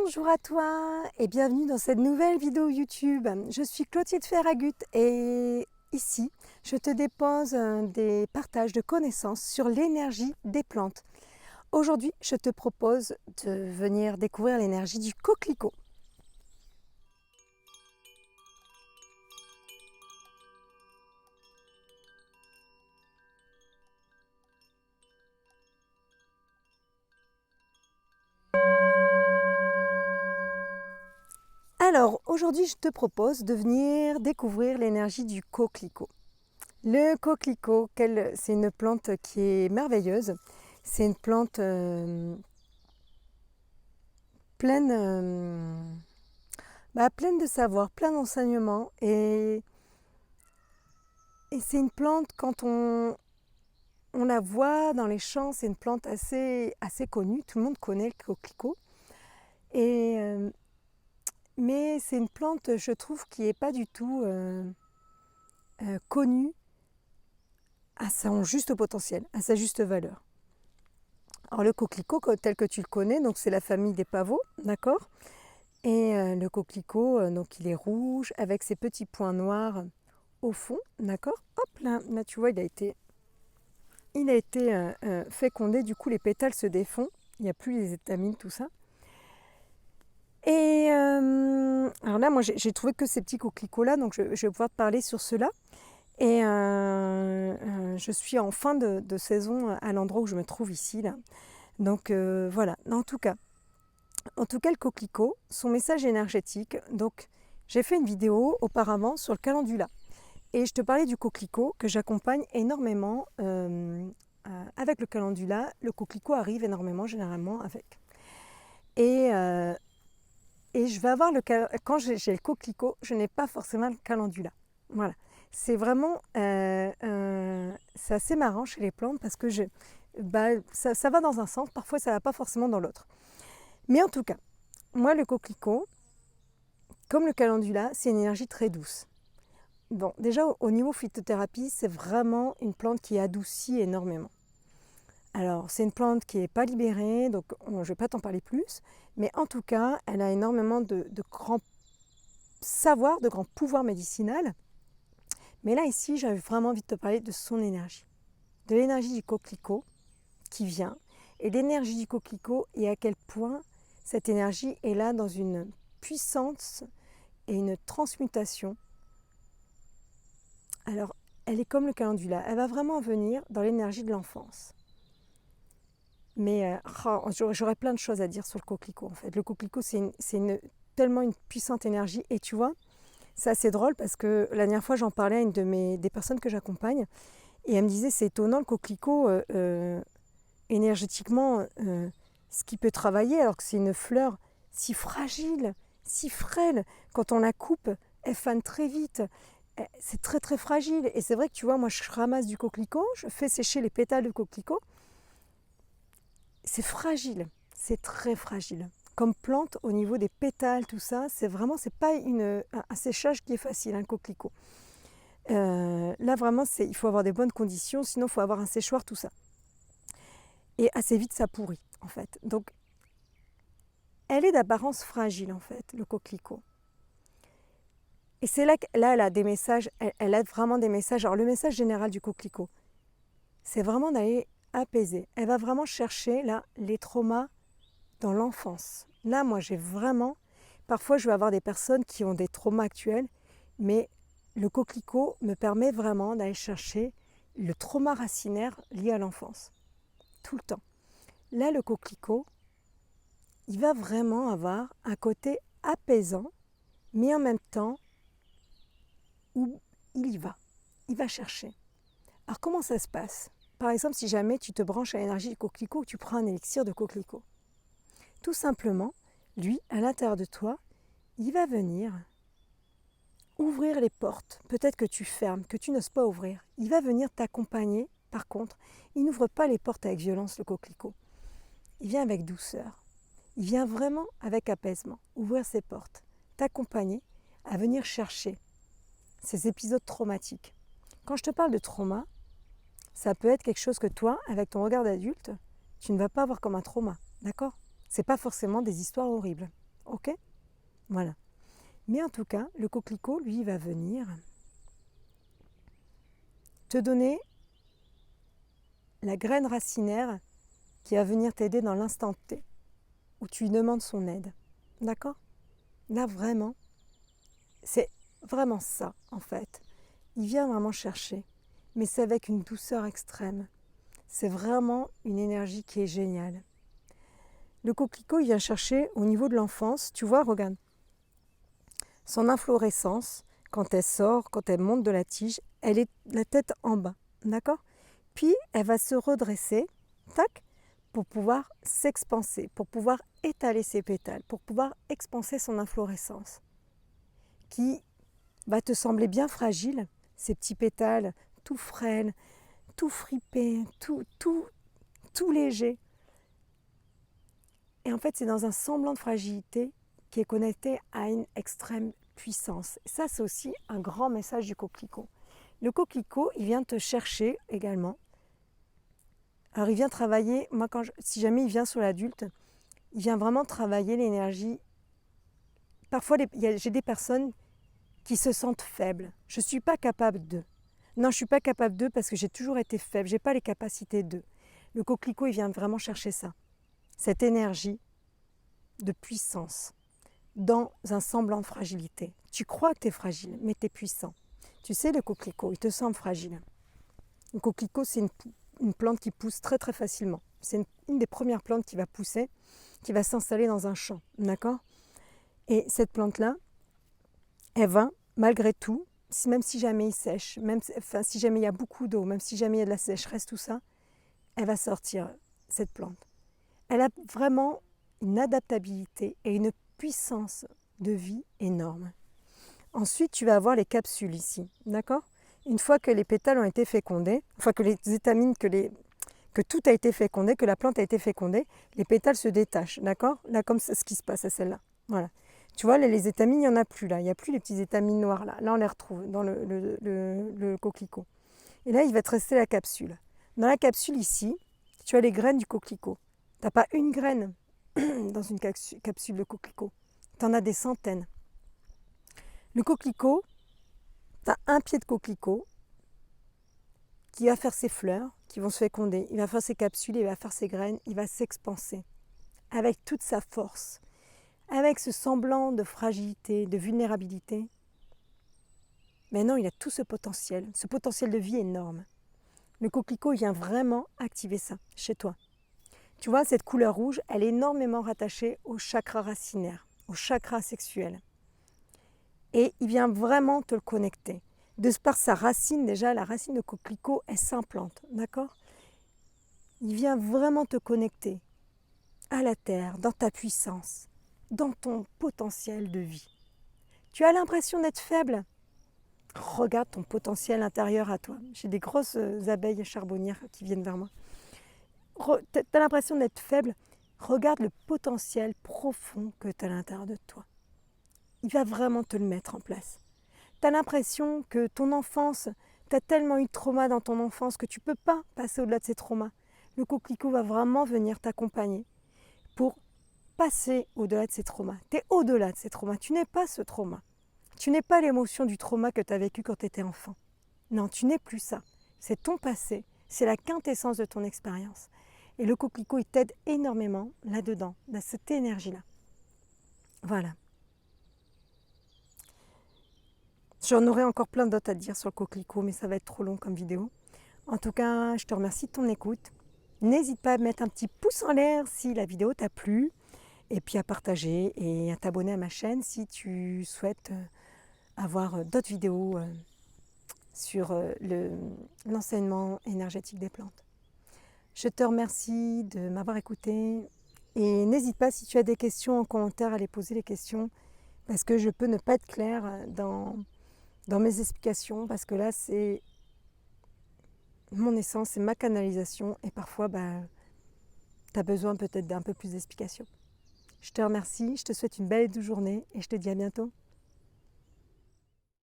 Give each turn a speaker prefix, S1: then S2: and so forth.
S1: Bonjour à toi et bienvenue dans cette nouvelle vidéo YouTube. Je suis Clotilde Ferragut et ici je te dépose des partages de connaissances sur l'énergie des plantes. Aujourd'hui je te propose de venir découvrir l'énergie du coquelicot. Alors aujourd'hui je te propose de venir découvrir l'énergie du coquelicot. Le coquelicot, c'est une plante qui est merveilleuse. C'est une plante pleine, pleine de savoir, plein d'enseignements. Et c'est une plante, quand on la voit dans les champs, c'est une plante assez connue. Tout le monde connaît le coquelicot. Mais c'est une plante, je trouve, qui n'est pas du tout connue à son juste potentiel, à sa juste valeur. Alors le coquelicot, tel que tu le connais, donc c'est la famille des pavots, d'accord? Et le coquelicot, donc il est rouge avec ses petits points noirs au fond, d'accord? Hop là, tu vois, il a été fécondé, du coup les pétales se défont, il n'y a plus les étamines, tout ça. Et alors là, moi j'ai trouvé que ces petits coquelicots-là, donc je vais pouvoir te parler sur ceux-là. Et je suis en fin de saison à l'endroit où je me trouve ici, là. Donc voilà, en tout cas, le coquelicot, son message énergétique. Donc j'ai fait une vidéo auparavant sur le calendula. Et je te parlais du coquelicot que j'accompagne énormément avec le calendula. Le coquelicot arrive énormément, généralement, avec. Et je vais avoir quand j'ai le coquelicot, je n'ai pas forcément le calendula. Voilà. C'est vraiment c'est assez marrant chez les plantes parce que ça va dans un sens, parfois ça ne va pas forcément dans l'autre. Mais en tout cas, moi le coquelicot, comme le calendula, c'est une énergie très douce. Bon, déjà au niveau phytothérapie, c'est vraiment une plante qui adoucit énormément. Alors, c'est une plante qui n'est pas libérée, donc je ne vais pas t'en parler plus, mais en tout cas, elle a énormément de grands savoirs, de grands pouvoirs médicinaux. Mais là, ici, j'avais vraiment envie de te parler de son énergie, de l'énergie du coquelicot qui vient, et l'énergie du coquelicot et à quel point cette énergie est là dans une puissance et une transmutation. Alors, elle est comme le calendula, elle va vraiment venir dans l'énergie de l'enfance. Mais j'aurais plein de choses à dire sur le coquelicot en fait. Le coquelicot, tellement une puissante énergie. Et tu vois, c'est assez drôle parce que la dernière fois, j'en parlais à une des personnes que j'accompagne. Et elle me disait, c'est étonnant le coquelicot, énergétiquement, ce qui peut travailler alors que c'est une fleur si fragile, si frêle. Quand on la coupe, elle fane très vite. C'est très très fragile. Et c'est vrai que tu vois, moi je ramasse du coquelicot, je fais sécher les pétales de coquelicot. C'est fragile, c'est très fragile. Comme plante, au niveau des pétales, tout ça, c'est pas un séchage qui est facile, un coquelicot. Là, vraiment, il faut avoir des bonnes conditions, sinon il faut avoir un séchoir, tout ça. Et assez vite, ça pourrit, en fait. Donc, elle est d'apparence fragile, en fait, le coquelicot. Et c'est là qu'elle a des messages, elle a vraiment des messages. Alors, le message général du coquelicot, c'est vraiment d'aller apaiser. Elle va vraiment chercher là les traumas dans l'enfance. Là, moi, parfois je vais avoir des personnes qui ont des traumas actuels, mais le coquelicot me permet vraiment d'aller chercher le trauma racinaire lié à l'enfance, tout le temps. Là, le coquelicot, il va vraiment avoir un côté apaisant, mais en même temps où il va chercher. Alors comment ça se passe ? Par exemple, si jamais tu te branches à l'énergie du coquelicot ou tu prends un élixir de coquelicot, tout simplement, lui, à l'intérieur de toi, il va venir ouvrir les portes, peut-être que tu fermes, que tu n'oses pas ouvrir. Il va venir t'accompagner. Par contre, il n'ouvre pas les portes avec violence, le coquelicot. Il vient avec douceur. Il vient vraiment avec apaisement, ouvrir ses portes, t'accompagner à venir chercher ces épisodes traumatiques. Quand je te parle de trauma, ça peut être quelque chose que toi, avec ton regard d'adulte, tu ne vas pas voir comme un trauma, d'accord ? C'est pas forcément des histoires horribles. Ok? Voilà. Mais en tout cas, le coquelicot, lui, va venir te donner la graine racinaire qui va venir t'aider dans l'instant T, où tu lui demandes son aide. D'accord? Là, vraiment, c'est vraiment ça, en fait. Il vient vraiment chercher, mais c'est avec une douceur extrême. C'est vraiment une énergie qui est géniale. Le coquelicot, il vient chercher au niveau de l'enfance. Tu vois, regarde, son inflorescence, quand elle sort, quand elle monte de la tige, elle est la tête en bas, d'accord? Puis, elle va se redresser, tac, pour pouvoir s'expanser, pour pouvoir étaler ses pétales, pour pouvoir expanser son inflorescence, qui va te sembler bien fragile, ces petits pétales tout frêles, tout fripés, tout léger. Et en fait, c'est dans un semblant de fragilité qui est connecté à une extrême puissance. Et ça, c'est aussi un grand message du coquelicot. Le coquelicot, il vient te chercher également. Alors, il vient travailler, moi, si jamais il vient sur l'adulte, il vient vraiment travailler l'énergie. Parfois, j'ai des personnes qui se sentent faibles. Je ne suis pas capable d'eux. Non, je ne suis pas capable d'eux parce que j'ai toujours été faible. Je n'ai pas les capacités d'eux. Le coquelicot, il vient vraiment chercher ça. Cette énergie de puissance dans un semblant de fragilité. Tu crois que tu es fragile, mais tu es puissant. Tu sais, le coquelicot, il te semble fragile. Le coquelicot, c'est une plante qui pousse très très facilement. C'est une des premières plantes qui va pousser, qui va s'installer dans un champ. D'accord? Et cette plante-là, elle va, malgré tout, même si jamais il sèche, si jamais il y a beaucoup d'eau, même si jamais il y a de la sécheresse, tout ça, elle va sortir, cette plante. Elle a vraiment une adaptabilité et une puissance de vie énorme. Ensuite, tu vas avoir les capsules ici, d'accord? Une fois que les pétales ont été fécondés, une fois que les étamines, que tout a été fécondé, que la plante a été fécondée, les pétales se détachent, d'accord? Là, comme c'est ce qui se passe à celle-là. Voilà. Tu vois, là, les étamines, il n'y en a plus là. Il n'y a plus les petits étamines noirs là. Là, on les retrouve dans le coquelicot. Et là, il va te rester la capsule. Dans la capsule ici, tu as les graines du coquelicot. Tu n'as pas une graine dans une capsule de coquelicot. Tu en as des centaines. Le coquelicot, tu as un pied de coquelicot qui va faire ses fleurs, qui vont se féconder. Il va faire ses capsules, il va faire ses graines, il va s'expanser avec toute sa force, avec ce semblant de fragilité, de vulnérabilité. Mais non, il a tout ce potentiel de vie énorme. Le coquelicot, il vient vraiment activer ça chez toi. Tu vois, cette couleur rouge, elle est énormément rattachée au chakra racinaire, au chakra sexuel. Et il vient vraiment te le connecter. De par sa racine, déjà, la racine de coquelicot, elle s'implante, d'accord? Il vient vraiment te connecter à la terre, dans ta puissance, dans ton potentiel de vie. Tu as l'impression d'être faible? Regarde ton potentiel intérieur à toi. J'ai des grosses abeilles charbonnières qui viennent vers moi. Tu as l'impression d'être faible? Regarde le potentiel profond que tu as à l'intérieur de toi. Il va vraiment te le mettre en place. Tu as l'impression que ton enfance, tu as tellement eu de traumas dans ton enfance que tu ne peux pas passer au-delà de ces traumas. Le coquelicot va vraiment venir t'accompagner pour passer au-delà de ces traumas. Tu es au-delà de ces traumas. Tu n'es pas ce trauma. Tu n'es pas l'émotion du trauma que tu as vécu quand tu étais enfant. Non, tu n'es plus ça. C'est ton passé. C'est la quintessence de ton expérience. Et le coquelicot, il t'aide énormément là-dedans, dans cette énergie-là. Voilà. J'en aurais encore plein d'autres à te dire sur le coquelicot, mais ça va être trop long comme vidéo. En tout cas, je te remercie de ton écoute. N'hésite pas à mettre un petit pouce en l'air si la vidéo t'a plu, et puis à partager et à t'abonner à ma chaîne si tu souhaites avoir d'autres vidéos sur l'enseignement énergétique des plantes. Je te remercie de m'avoir écouté et n'hésite pas si tu as des questions en commentaire à les poser les questions parce que je peux ne pas être claire dans mes explications parce que là c'est mon essence, c'est ma canalisation et parfois tu as besoin peut-être d'un peu plus d'explications. Je te remercie, je te souhaite une belle journée et je te dis à bientôt.